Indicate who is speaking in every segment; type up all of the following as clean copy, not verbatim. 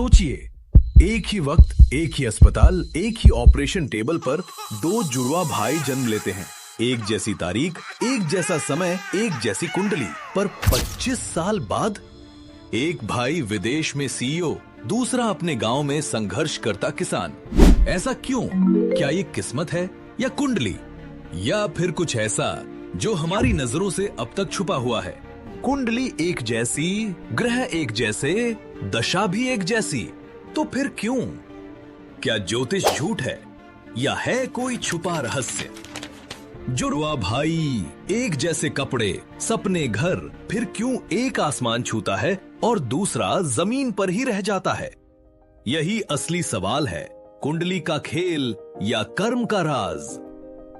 Speaker 1: सोचिए, एक ही वक्त, एक ही अस्पताल, एक ही ऑपरेशन टेबल पर दो जुड़वा भाई जन्म लेते हैं। एक जैसी तारीख, एक जैसा समय, एक जैसी कुंडली, पर 25 साल बाद एक भाई विदेश में सीईओ, दूसरा अपने गांव में संघर्ष करता किसान। ऐसा क्यों? क्या ये किस्मत है या कुंडली, या फिर कुछ ऐसा जो हमारी नजरों से अब तक छुपा हुआ है? कुंडली एक जैसी, ग्रह एक जैसे, दशा भी एक जैसी, तो फिर क्यों? क्या ज्योतिष झूठ है या है कोई छुपा रहस्य? जुड़वा भाई, एक जैसे कपड़े, सपने, घर, फिर क्यों एक आसमान छूता है और दूसरा जमीन पर ही रह जाता है? यही असली सवाल है, कुंडली का खेल या कर्म का राज।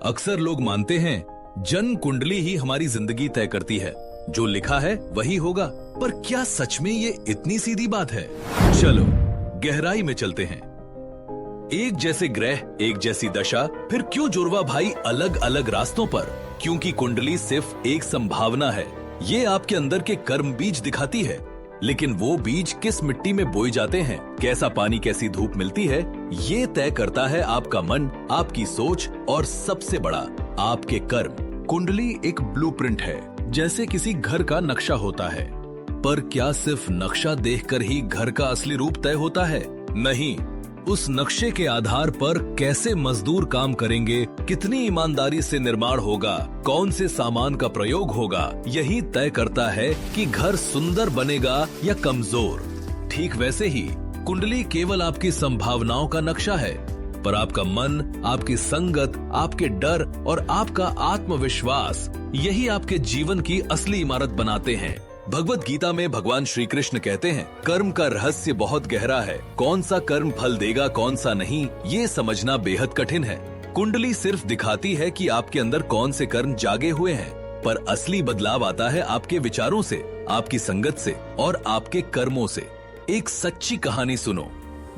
Speaker 1: अक्सर लोग मानते हैं जन्म कुंडली ही हमारी जिंदगी तय करती है, जो लिखा है वही होगा। पर क्या सच में ये इतनी सीधी बात है? चलो गहराई में चलते हैं। एक जैसे ग्रह, एक जैसी दशा, फिर क्यों जुड़वा भाई अलग अलग रास्तों पर? क्योंकि कुंडली सिर्फ एक संभावना है। ये आपके अंदर के कर्म बीज दिखाती है, लेकिन वो बीज किस मिट्टी में बोए जाते हैं, कैसा पानी, कैसी धूप मिलती है, ये तय करता है आपका मन, आपकी सोच और सबसे बड़ा आपके कर्म। कुंडली एक ब्लूप्रिंट है, जैसे किसी घर का नक्शा होता है। पर क्या सिर्फ नक्शा देखकर ही घर का असली रूप तय होता है? नहीं, उस नक्शे के आधार पर कैसे मजदूर काम करेंगे, कितनी ईमानदारी से निर्माण होगा, कौन से सामान का प्रयोग होगा, यही तय करता है कि घर सुंदर बनेगा या कमजोर। ठीक वैसे ही कुंडली केवल आपकी संभावनाओं का नक्शा है, पर आपका मन, आपकी संगत, आपके डर और आपका आत्मविश्वास, यही आपके जीवन की असली इमारत बनाते हैं। भगवत गीता में भगवान श्री कृष्ण कहते हैं, कर्म का रहस्य बहुत गहरा है। कौन सा कर्म फल देगा, कौन सा नहीं, ये समझना बेहद कठिन है। कुंडली सिर्फ दिखाती है कि आपके अंदर कौन से कर्म जागे हुए हैं, पर असली बदलाव आता है आपके विचारों से, आपकी संगत से और आपके कर्मों से। एक सच्ची कहानी सुनो।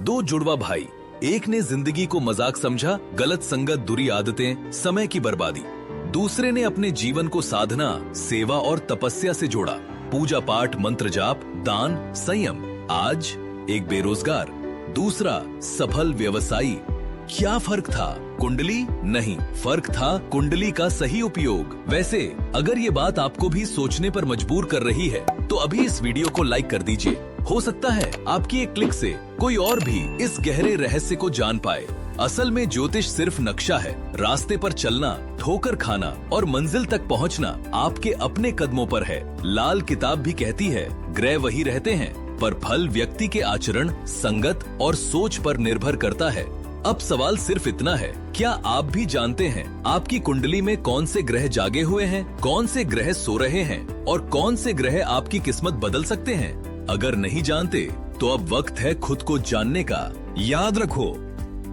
Speaker 1: दो जुड़वा भाई, एक ने जिंदगी को मजाक समझा, गलत संगत, बुरी आदतें, समय की बर्बादी। दूसरे ने अपने जीवन को साधना, सेवा और तपस्या से जोड़ा, पूजा पाठ, मंत्र जाप, दान, संयम। आज एक बेरोजगार, दूसरा सफल व्यवसायी। क्या फर्क था? कुंडली नहीं, फर्क था कुंडली का सही उपयोग। वैसे अगर ये बात आपको भी सोचने पर मजबूर कर रही है, तो अभी इस वीडियो को लाइक कर दीजिए। हो सकता है आपकी एक क्लिक से कोई और भी इस गहरे रहस्य को जान पाए। असल में ज्योतिष सिर्फ नक्शा है। रास्ते पर चलना, ठोकर खाना और मंजिल तक पहुंचना आपके अपने कदमों पर है। लाल किताब भी कहती है, ग्रह वही रहते हैं, पर फल व्यक्ति के आचरण, संगत और सोच पर निर्भर करता है। अब सवाल सिर्फ इतना है, क्या आप भी जानते हैं आपकी कुंडली में कौन से ग्रह जागे हुए हैं, कौन से ग्रह सो रहे हैं और कौन से ग्रह आपकी किस्मत बदल सकते हैं? अगर नहीं जानते तो अब वक्त है खुद को जानने का। याद रखो,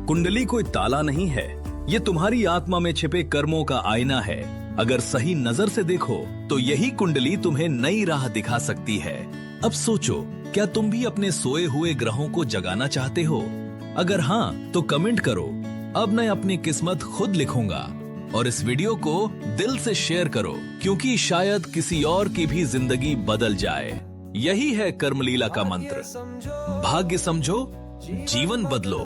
Speaker 1: कुंडली कोई ताला नहीं है, ये तुम्हारी आत्मा में छिपे कर्मों का आईना है। अगर सही नजर से देखो तो यही कुंडली तुम्हें नई राह दिखा सकती है। अब सोचो, क्या तुम भी अपने सोए हुए ग्रहों को जगाना चाहते हो? अगर हाँ, तो कमेंट करो, अब मैं अपनी किस्मत खुद लिखूंगा। और इस वीडियो को दिल से शेयर करो, क्योंकि शायद किसी और की भी जिंदगी बदल जाए। यही है कर्मलीला का मंत्र। भाग्य समझो, जीवन बदलो।